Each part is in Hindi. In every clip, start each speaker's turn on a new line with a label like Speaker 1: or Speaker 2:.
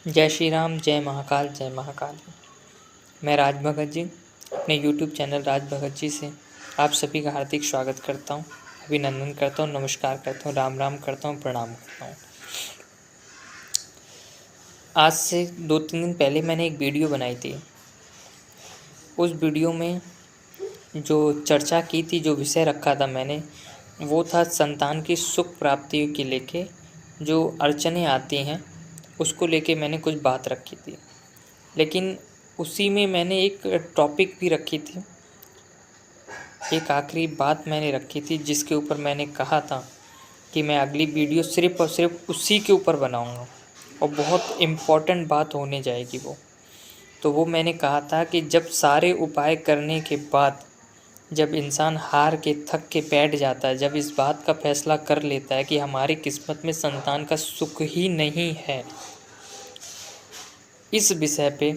Speaker 1: जय श्री राम, जय महाकाल, जय महाकाल। मैं राज भगत जी अपने यूट्यूब चैनल राज भगत जी से आप सभी का हार्दिक स्वागत करता हूँ, अभिनंदन करता हूँ, नमस्कार करता हूँ, राम राम करता हूँ, प्रणाम करता हूँ। आज से 2-3 दिन पहले मैंने एक वीडियो बनाई थी। उस वीडियो में जो चर्चा की थी, जो विषय रखा था मैंने, वो था संतान की सुख प्राप्ति के लेके जो अड़चनें आती हैं उसको लेके मैंने कुछ बात रखी थी। लेकिन उसी में मैंने एक टॉपिक भी रखी थी, एक आखिरी बात मैंने रखी थी जिसके ऊपर मैंने कहा था कि मैं अगली वीडियो सिर्फ़ और सिर्फ उसी के ऊपर बनाऊंगा और बहुत इम्पोर्टेंट बात होने जाएगी वो। तो वो मैंने कहा था कि जब सारे उपाय करने के बाद जब इंसान हार के थक के बैठ जाता है, जब इस बात का फैसला कर लेता है कि हमारी किस्मत में संतान का सुख ही नहीं है, इस विषय पे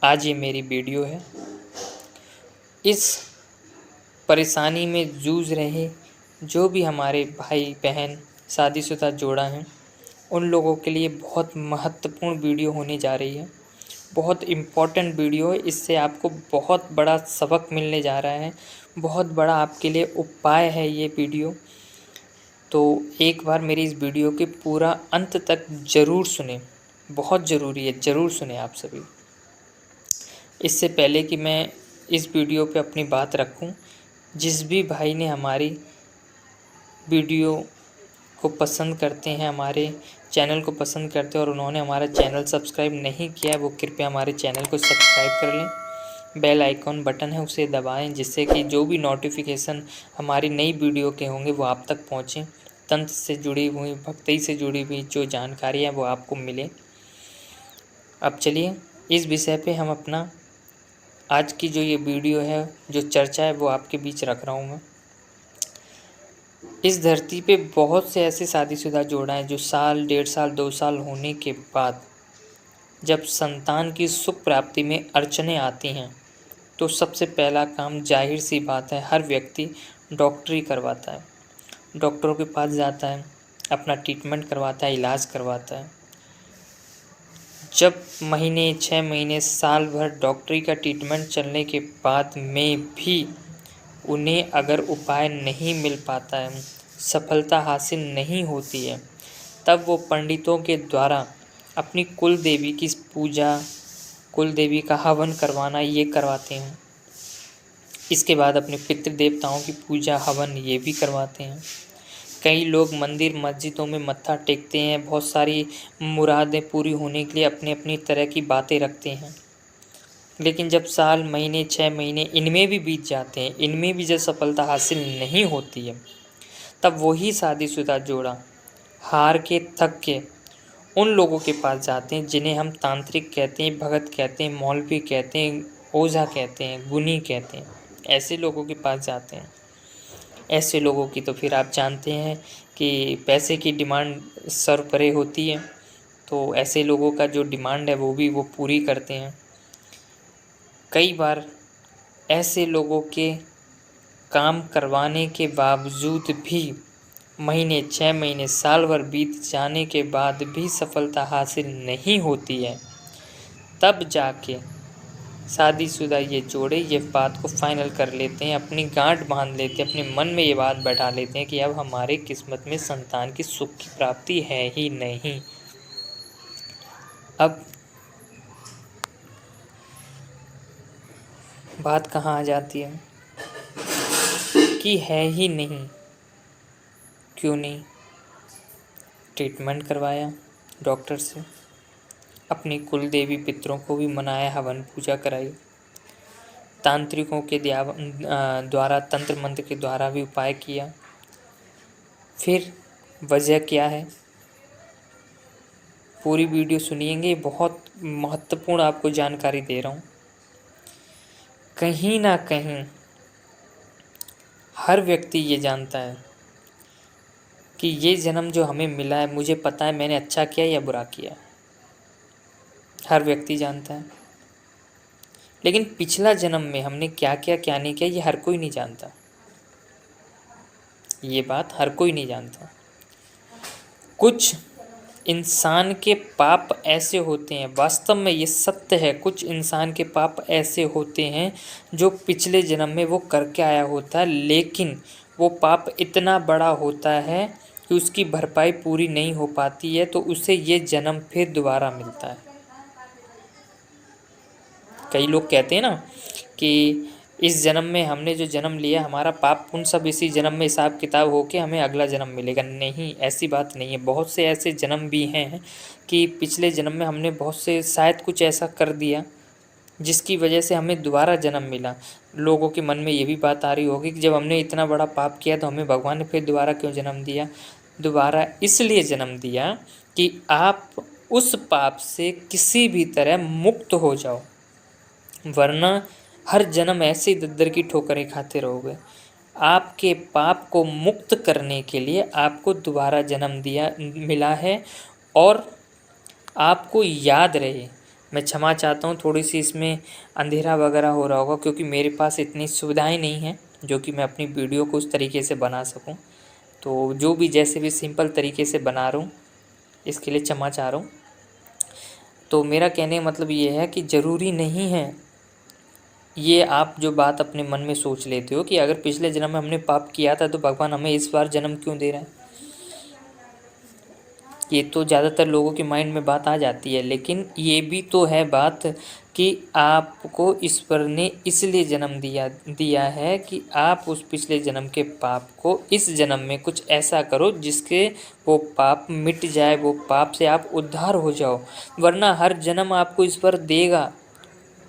Speaker 1: आज ये मेरी वीडियो है। इस परेशानी में जूझ रहे जो भी हमारे भाई बहन शादीशुदा जोड़ा हैं, उन लोगों के लिए बहुत महत्वपूर्ण वीडियो होने जा रही है। बहुत इम्पोर्टेंट वीडियो है। इससे आपको बहुत बड़ा सबक मिलने जा रहा है, बहुत बड़ा आपके लिए उपाय है ये वीडियो। तो एक बार मेरी इस वीडियो के पूरा अंत तक ज़रूर सुने, बहुत ज़रूरी है, ज़रूर सुने आप सभी। इससे पहले कि मैं इस वीडियो पे अपनी बात रखूं, जिस भी भाई ने हमारी वीडियो को पसंद करते हैं, हमारे चैनल को पसंद करते हैं और उन्होंने हमारा चैनल सब्सक्राइब नहीं किया है, वो कृपया हमारे चैनल को सब्सक्राइब कर लें। बेल आइकॉन बटन है उसे दबाएं, जिससे कि जो भी नोटिफिकेशन हमारी नई वीडियो के होंगे वो आप तक पहुँचें। तंत्र से जुड़ी हुई, भक्ति से जुड़ी हुई जो जानकारी है वो आपको मिले। अब चलिए इस विषय पे हम अपना आज की जो ये वीडियो है, जो चर्चा है, वो आपके बीच रख रहा हूँ मैं। इस धरती पे बहुत से ऐसे शादीशुदा जोड़ा हैं जो साल, 1.5 साल, 2 साल होने के बाद जब संतान की सुख प्राप्ति में अड़चनें आती हैं तो सबसे पहला काम, जाहिर सी बात है, हर व्यक्ति डॉक्टरी करवाता है, डॉक्टरों के पास जाता है, अपना ट्रीटमेंट करवाता है, इलाज करवाता है। जब महीने, 6 महीने, साल भर डॉक्टरी का ट्रीटमेंट चलने के बाद में भी उन्हें अगर उपाय नहीं मिल पाता है, सफलता हासिल नहीं होती है, तब वो पंडितों के द्वारा अपनी कुल देवी की पूजा, कुल देवी का हवन करवाना ये करवाते हैं। इसके बाद अपने पितृ देवताओं की पूजा, हवन ये भी करवाते हैं। कई लोग मंदिर मस्जिदों में मत्था टेकते हैं, बहुत सारी मुरादें पूरी होने के लिए अपनी अपनी तरह की बातें रखते हैं। लेकिन जब साल, महीने, 6 महीने इनमें भी बीत जाते हैं, इनमें भी जब सफलता हासिल नहीं होती है, तब वही शादीशुदा जोड़ा हार के, थक के उन लोगों के पास जाते हैं जिन्हें हम तांत्रिक कहते हैं, भगत कहते हैं, मौलवी कहते हैं, ओझा कहते हैं, गुनी कहते हैं। ऐसे लोगों के पास जाते हैं। ऐसे लोगों की तो फिर आप जानते हैं कि पैसे की डिमांड सर्वपरे होती है, तो ऐसे लोगों का जो डिमांड है वो पूरी करते हैं। कई बार ऐसे लोगों के काम करवाने के बावजूद भी महीने, 6 महीने, साल भर बीत जाने के बाद भी सफलता हासिल नहीं होती है, तब जाके शादीशुदा ये जोड़े ये बात को फाइनल कर लेते हैं, अपनी गांठ बांध लेते हैं, अपने मन में ये बात बैठा लेते हैं कि अब हमारे किस्मत में संतान की सुख की प्राप्ति है ही नहीं। अब बात कहाँ आ जाती है कि है ही नहीं, क्यों नहीं? ट्रीटमेंट करवाया डॉक्टर से, अपनी कुल देवी पितरों को भी मनाया, हवन पूजा कराई, तांत्रिकों के द्वारा, तंत्र मंत्र के द्वारा भी उपाय किया। फिर वजह क्या है, पूरी वीडियो सुनिएंगे, बहुत महत्वपूर्ण आपको जानकारी दे रहा हूँ। कहीं ना कहीं हर व्यक्ति ये जानता है कि ये जन्म जो हमें मिला है, मुझे पता है मैंने अच्छा किया या बुरा किया, हर व्यक्ति जानता है। लेकिन पिछला जन्म में हमने क्या किया, क्या नहीं किया, ये हर कोई नहीं जानता। ये बात हर कोई नहीं जानता। कुछ इंसान के पाप ऐसे होते हैं, वास्तव में ये सत्य है, कुछ इंसान के पाप ऐसे होते हैं जो पिछले जन्म में वो करके आया होता है, लेकिन वो पाप इतना बड़ा होता है कि उसकी भरपाई पूरी नहीं हो पाती है, तो उसे ये जन्म फिर दोबारा मिलता है। कई लोग कहते हैं ना कि इस जन्म में हमने जो जन्म लिया, हमारा पाप पुण्य सब इसी जन्म में हिसाब किताब होके हमें अगला जन्म मिलेगा। नहीं, ऐसी बात नहीं है। बहुत से ऐसे जन्म भी हैं कि पिछले जन्म में हमने बहुत से शायद कुछ ऐसा कर दिया जिसकी वजह से हमें दोबारा जन्म मिला। लोगों के मन में ये भी बात आ रही होगी कि जब हमने इतना बड़ा पाप किया तो हमें भगवान ने फिर दोबारा क्यों जन्म दिया। दोबारा इसलिए जन्म दिया कि आप उस पाप से किसी भी तरह मुक्त हो जाओ, वरना हर जन्म ऐसे ही दद्दर की ठोकरें खाते रहोगे। आपके पाप को मुक्त करने के लिए आपको दोबारा जन्म दिया मिला है। और आपको याद रहे, मैं क्षमा चाहता हूँ, थोड़ी सी इसमें अंधेरा वगैरह हो रहा होगा क्योंकि मेरे पास इतनी सुविधाएं नहीं हैं जो कि मैं अपनी वीडियो को उस तरीके से बना सकूं। तो जो भी जैसे भी सिंपल तरीके से बना रहा हूँ, इसके लिए क्षमा चाह रहा हूँ। तो मेरा कहने का मतलब ये है कि ज़रूरी नहीं है ये आप जो बात अपने मन में सोच लेते हो कि अगर पिछले जन्म में हमने पाप किया था तो भगवान हमें इस बार जन्म क्यों दे रहा है। ये तो ज़्यादातर लोगों के माइंड में बात आ जाती है, लेकिन ये भी तो है बात कि आपको ईश्वर ने इसलिए जन्म दिया है कि आप उस पिछले जन्म के पाप को इस जन्म में कुछ ऐसा करो जिसके वो पाप मिट जाए, वो पाप से आप उद्धार हो जाओ। वरना हर जन्म आपको ईश्वर देगा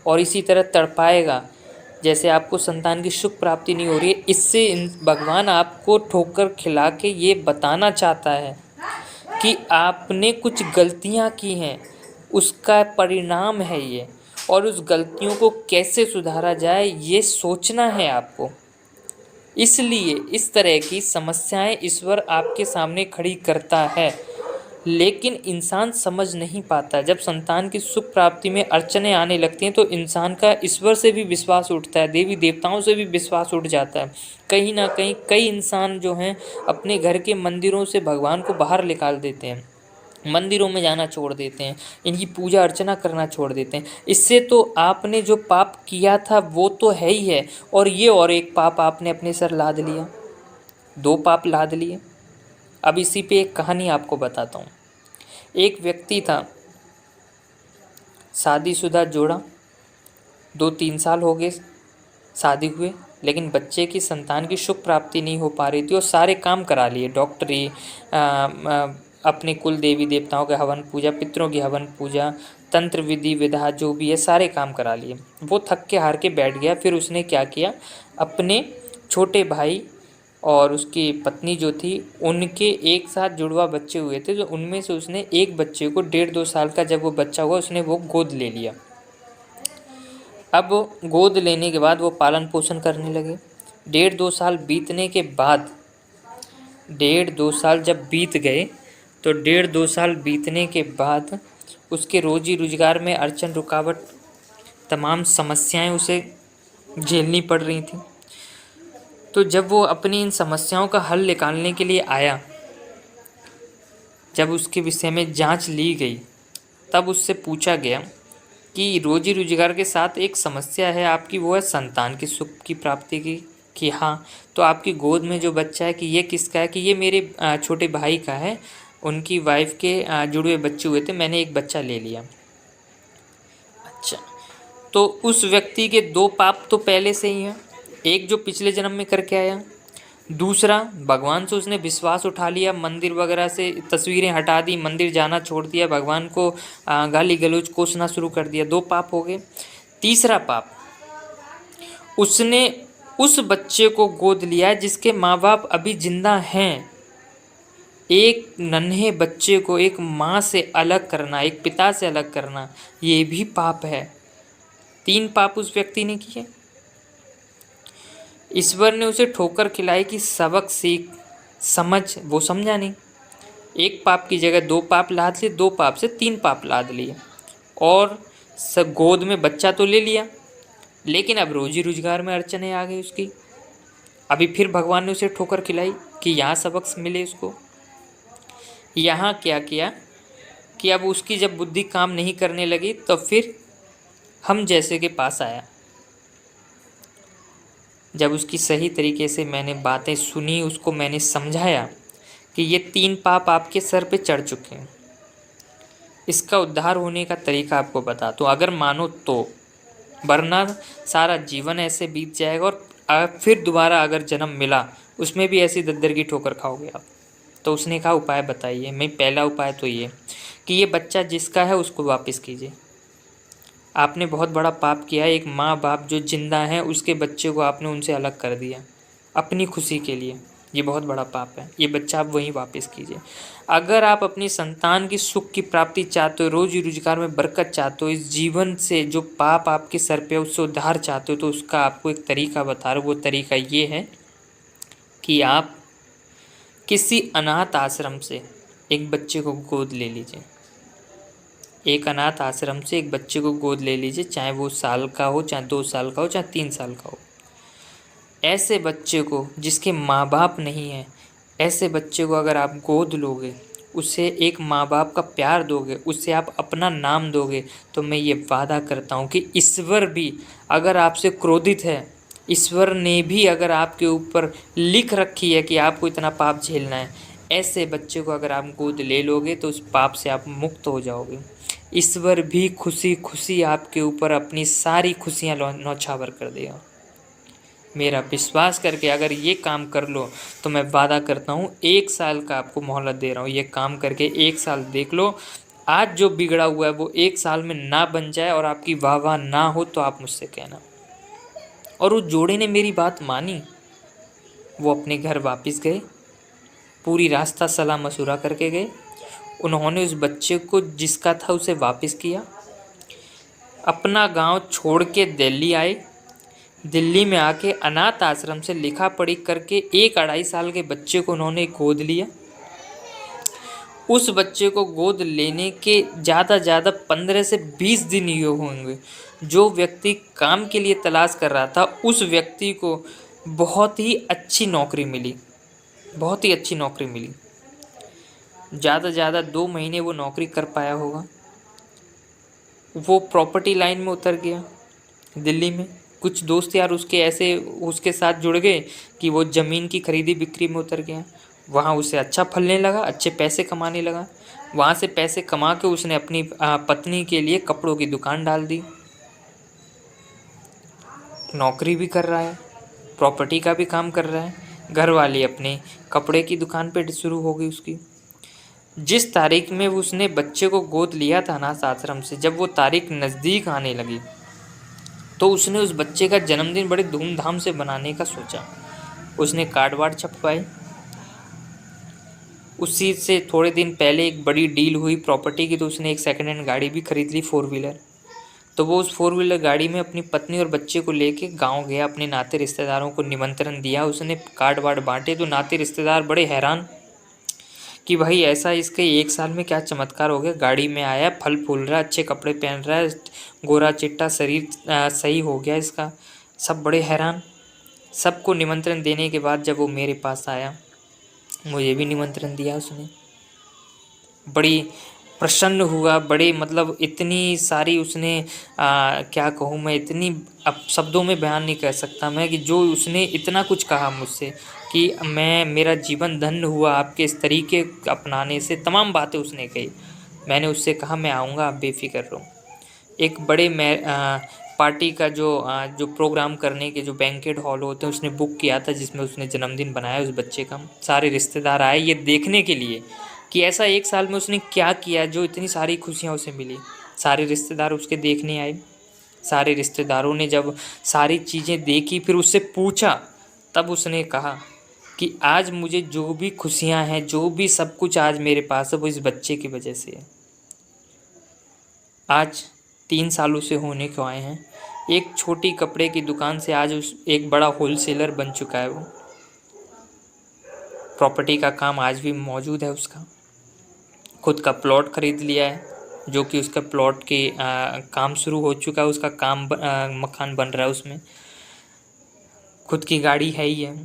Speaker 1: और इसी तरह तड़पाएगा। जैसे आपको संतान की सुख प्राप्ति नहीं हो रही है, इससे भगवान आपको ठोकर खिला के ये बताना चाहता है कि आपने कुछ गलतियां की हैं, उसका परिणाम है ये, और उस गलतियों को कैसे सुधारा जाए ये सोचना है आपको। इसलिए इस तरह की समस्याएं ईश्वर आपके सामने खड़ी करता है, लेकिन इंसान समझ नहीं पाता। जब संतान की सुख प्राप्ति में अड़चनें आने लगती हैं तो इंसान का ईश्वर से भी विश्वास उठता है, देवी देवताओं से भी विश्वास उठ जाता है। कहीं ना कहीं कई इंसान जो हैं अपने घर के मंदिरों से भगवान को बाहर निकाल देते हैं, मंदिरों में जाना छोड़ देते हैं, इनकी पूजा अर्चना करना छोड़ देते हैं। इससे तो आपने जो पाप किया था वो तो है ही है, और एक पाप आपने अपने सर लाद लिया, 2 पाप लाद लिए। अब इसी पे एक कहानी आपको बताता हूँ। एक व्यक्ति था, शादीशुदा जोड़ा, 2-3 साल हो गए शादी हुए, लेकिन बच्चे की संतान की सुख प्राप्ति नहीं हो पा रही थी और सारे काम करा लिए, डॉक्टरी, अपने कुल देवी देवताओं के हवन पूजा, पितरों की हवन पूजा, तंत्र विधि विधा जो भी है सारे काम करा लिए। वो थक के हार के बैठ गया। फिर उसने क्या किया, अपने छोटे भाई और उसकी पत्नी जो थी उनके एक साथ जुड़वा बच्चे हुए थे, तो उनमें से उसने एक बच्चे को 1.5-2 साल का जब वो बच्चा हुआ उसने वो गोद ले लिया। अब गोद लेने के बाद वो पालन पोषण करने लगे। 1.5-2 साल बीतने के बाद, 1.5-2 साल जब बीत गए तो 1.5-2 साल बीतने के बाद उसके रोजी रोजगार में अड़चन रुकावट, तमाम समस्याएं उसे झेलनी पड़ रही थी। तो जब वो अपनी इन समस्याओं का हल निकालने के लिए आया, जब उसके विषय में जांच ली गई, तब उससे पूछा गया कि रोजी रोजगार के साथ एक समस्या है आपकी, वो है संतान की सुख की प्राप्ति की। कि हाँ, तो आपकी गोद में जो बच्चा है कि ये किसका है, कि ये मेरे छोटे भाई का है, उनकी वाइफ के जुड़वे बच्चे हुए थे, मैंने एक बच्चा ले लिया। अच्छा, तो उस व्यक्ति के 2 पाप तो पहले से ही हैं, एक जो पिछले जन्म में करके आया, दूसरा भगवान से उसने विश्वास उठा लिया, मंदिर वगैरह से तस्वीरें हटा दी, मंदिर जाना छोड़ दिया, भगवान को गाली गलौज कोसना शुरू कर दिया। 2 पाप हो गए। तीसरा पाप, उसने उस बच्चे को गोद लिया जिसके माँ बाप अभी जिंदा हैं। एक नन्हे बच्चे को एक माँ से अलग करना, एक पिता से अलग करना, ये भी पाप है। 3 पाप उस व्यक्ति ने किए। ईश्वर ने उसे ठोकर खिलाई कि सबक सीख समझ, वो समझा नहीं। 1 पाप की जगह 2 पाप लाद लिए, 2 पाप से 3 पाप लाद लिए, और गोद में बच्चा तो ले लिया, लेकिन अब रोजी रोजगार में अड़चने आ गई उसकी। अभी फिर भगवान ने उसे ठोकर खिलाई कि यहाँ सबक मिले उसको। यहाँ क्या किया कि अब उसकी जब बुद्धि काम नहीं करने लगी तो फिर हम जैसे के पास आया। जब उसकी सही तरीके से मैंने बातें सुनी, उसको मैंने समझाया कि ये 3 पाप आपके सर पे चढ़ चुके हैं, इसका उद्धार होने का तरीका आपको बताता हूँ, अगर मानो तो, वरना सारा जीवन ऐसे बीत जाएगा और फिर दोबारा अगर जन्म मिला उसमें भी ऐसी दद्दर की ठोकर खाओगे आप। तो उसने कहा उपाय बताइए। मैं पहला उपाय तो ये कि ये बच्चा जिसका है उसको वापस कीजिए। आपने बहुत बड़ा पाप किया है, एक माँ बाप जो जिंदा हैं उसके बच्चे को आपने उनसे अलग कर दिया अपनी खुशी के लिए, ये बहुत बड़ा पाप है। ये बच्चा आप वहीं वापस कीजिए। अगर आप अपनी संतान की सुख की प्राप्ति चाहते हो, रोजी रोजगार में बरकत चाहते हो, इस जीवन से जो पाप आपके सर पे उससे उद्धार चाहते हो, तो उसका आपको एक तरीका बता रहा हूँ। वो तरीका ये है कि आप किसी अनाथ आश्रम से एक बच्चे को गोद ले लीजिए। एक अनाथ आश्रम से एक बच्चे को गोद ले लीजिए, चाहे वो साल का हो, चाहे 2 साल का हो, चाहे 3 साल का हो। ऐसे बच्चे को जिसके माँ बाप नहीं है, ऐसे बच्चे को अगर आप गोद लोगे, उसे एक माँ बाप का प्यार दोगे, उससे आप अपना नाम दोगे, तो मैं ये वादा करता हूँ कि ईश्वर भी अगर आपसे क्रोधित है, ईश्वर ने भी अगर आपके ऊपर लिख रखी है कि आपको इतना पाप झेलना है, ऐसे बच्चे को अगर आप गोद ले लोगे तो उस पाप से आप मुक्त हो जाओगे। ईश्वर भी खुशी खुशी आपके ऊपर अपनी सारी खुशियाँ नौछावर कर देगा। मेरा विश्वास करके अगर ये काम कर लो तो मैं वादा करता हूँ 1 साल का आपको मोहलत दे रहा हूँ। ये काम करके 1 साल देख लो, आज जो बिगड़ा हुआ है वो 1 साल में ना बन जाए और आपकी वाह वाह ना हो तो आप मुझसे कहना। और उस जोड़े ने मेरी बात मानी, वो अपने घर वापस गए, पूरी रास्ता सलाह मशूरा करके गए। उन्होंने उस बच्चे को जिसका था उसे वापस किया, अपना गांव छोड़ के दिल्ली आए। दिल्ली में आके अनाथ आश्रम से लिखा पढ़ी करके 1-2.5 साल के बच्चे को उन्होंने गोद लिया। उस बच्चे को गोद लेने के ज़्यादा 15 से 20 दिन ये होंगे। जो व्यक्ति काम के लिए तलाश कर रहा था, उस व्यक्ति को बहुत ही अच्छी नौकरी मिली, बहुत ही अच्छी नौकरी मिली। ज़्यादा 2 महीने वो नौकरी कर पाया होगा। वो प्रॉपर्टी लाइन में उतर गया दिल्ली में। कुछ दोस्त यार उसके ऐसे उसके साथ जुड़ गए कि वो ज़मीन की खरीदी बिक्री में उतर गया। वहाँ उसे अच्छा फलने लगा, अच्छे पैसे कमाने लगा। वहाँ से पैसे कमा के उसने अपनी पत्नी के लिए कपड़ों की दुकान डाल दी। नौकरी भी कर रहा है, प्रॉपर्टी का भी काम कर रहा है, घर वाली अपने कपड़े की दुकान पे शुरू हो गई उसकी। जिस तारीख में उसने बच्चे को गोद लिया था अनाथ आश्रम से, जब वो तारीख नज़दीक आने लगी तो उसने उस बच्चे का जन्मदिन बड़े धूमधाम से बनाने का सोचा। उसने कार्ड वार्ड छपवाए। उसी से थोड़े दिन पहले एक बड़ी डील हुई प्रॉपर्टी की, तो उसने एक सेकंड हैंड गाड़ी भी खरीद ली, 4 व्हीलर। तो वो उस 4 व्हीलर गाड़ी में अपनी पत्नी और बच्चे को लेके गांव गया, अपने नाते रिश्तेदारों को निमंत्रण दिया। उसने कार्ड वार्ड बांटे तो नाते रिश्तेदार बड़े हैरान कि भाई ऐसा इसके 1 साल में क्या चमत्कार हो गया। गाड़ी में आया, फल फूल रहा है, अच्छे कपड़े पहन रहा है, गोरा चिट्टा शरीर सही हो गया इसका। सब बड़े हैरान। सबको निमंत्रण देने के बाद जब वो मेरे पास आया, मुझे भी निमंत्रण दिया उसने। बड़ी प्रसन्न हुआ, बड़े मतलब इतनी सारी उसने क्या कहूँ मैं, इतनी अब शब्दों में बयान नहीं कर सकता मैं कि जो उसने इतना कुछ कहा मुझसे कि मेरा जीवन धन्य हुआ आपके इस तरीके अपनाने से। तमाम बातें उसने कही। मैंने उससे कहा मैं आऊँगा, आप बेफिक्र रहो। एक बड़े पार्टी का जो प्रोग्राम करने के जो बैंकेट हॉल होते हैं उसने बुक किया था, जिसमें उसने जन्मदिन बनाया उस बच्चे का। सारे रिश्तेदार आए ये देखने के लिए कि ऐसा 1 साल में उसने क्या किया जो इतनी सारी खुशियाँ उसे मिली। सारे रिश्तेदार उसके देखने आए। सारे रिश्तेदारों ने जब सारी चीज़ें देखी, फिर उससे पूछा, तब उसने कहा कि आज मुझे जो भी खुशियाँ हैं, जो भी सब कुछ आज मेरे पास है, वो इस बच्चे की वजह से है। आज 3 सालों से होने को आए हैं। एक छोटी कपड़े की दुकान से आज उस एक बड़ा होलसेलर बन चुका है वो। प्रॉपर्टी का काम आज भी मौजूद है उसका। खुद का प्लॉट खरीद लिया है, जो कि उसका प्लॉट के काम शुरू हो चुका है, उसका काम मकान बन रहा है उसमें। खुद की गाड़ी है ही है,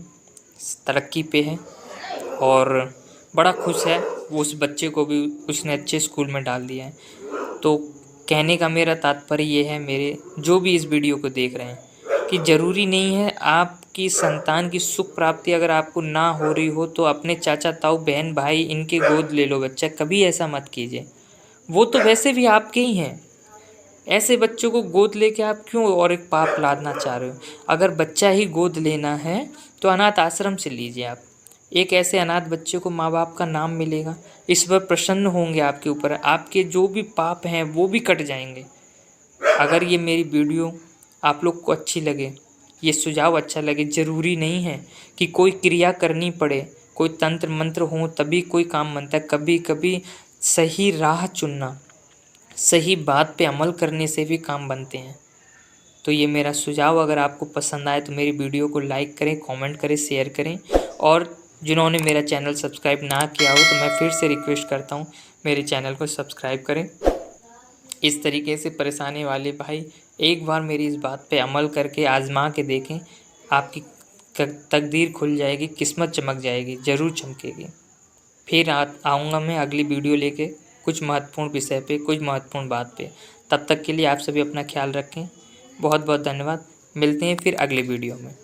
Speaker 1: तरक्की पे है। और बड़ा खुश है, वो उस बच्चे को भी उसने अच्छे स्कूल में डाल दिया है। तो कहने का मेरा तात्पर्य ये है, मेरे जो भी इस वीडियो को देख रहे हैं, कि ज़रूरी नहीं है आपकी संतान की सुख प्राप्ति अगर आपको ना हो रही हो तो अपने चाचा ताऊ बहन भाई इनके गोद ले लो बच्चा, कभी ऐसा मत कीजिए। वो तो वैसे भी आपके ही हैं, ऐसे बच्चों को गोद लेके आप क्यों और एक पाप लादना चाह रहे हो। अगर बच्चा ही गोद लेना है तो अनाथ आश्रम से लीजिए आप, एक ऐसे अनाथ बच्चे को माँ बाप का नाम मिलेगा, ईश्वर प्रसन्न होंगे आपके ऊपर, आपके जो भी पाप हैं वो भी कट जाएंगे। अगर ये मेरी वीडियो आप लोग को अच्छी लगे, ये सुझाव अच्छा लगे, ज़रूरी नहीं है कि कोई क्रिया करनी पड़े, कोई तंत्र मंत्र हो तभी कोई काम बनता है। कभी कभी सही राह चुनना, सही बात पे अमल करने से भी काम बनते हैं। तो ये मेरा सुझाव अगर आपको पसंद आए तो मेरी वीडियो को लाइक करें, कमेंट करें, शेयर करें। और जिन्होंने मेरा चैनल सब्सक्राइब ना किया हो तो मैं फिर से रिक्वेस्ट करता हूँ, मेरे चैनल को सब्सक्राइब करें। इस तरीके से परेशानी वाले भाई एक बार मेरी इस बात पे अमल करके आजमा के देखें, आपकी तकदीर खुल जाएगी, किस्मत चमक जाएगी, ज़रूर चमकेगी। फिर आऊँगा मैं अगली वीडियो लेके कुछ महत्वपूर्ण विषय पे, कुछ महत्वपूर्ण बात पे। तब तक के लिए आप सभी अपना ख्याल रखें। बहुत बहुत धन्यवाद। मिलते हैं फिर अगले वीडियो में।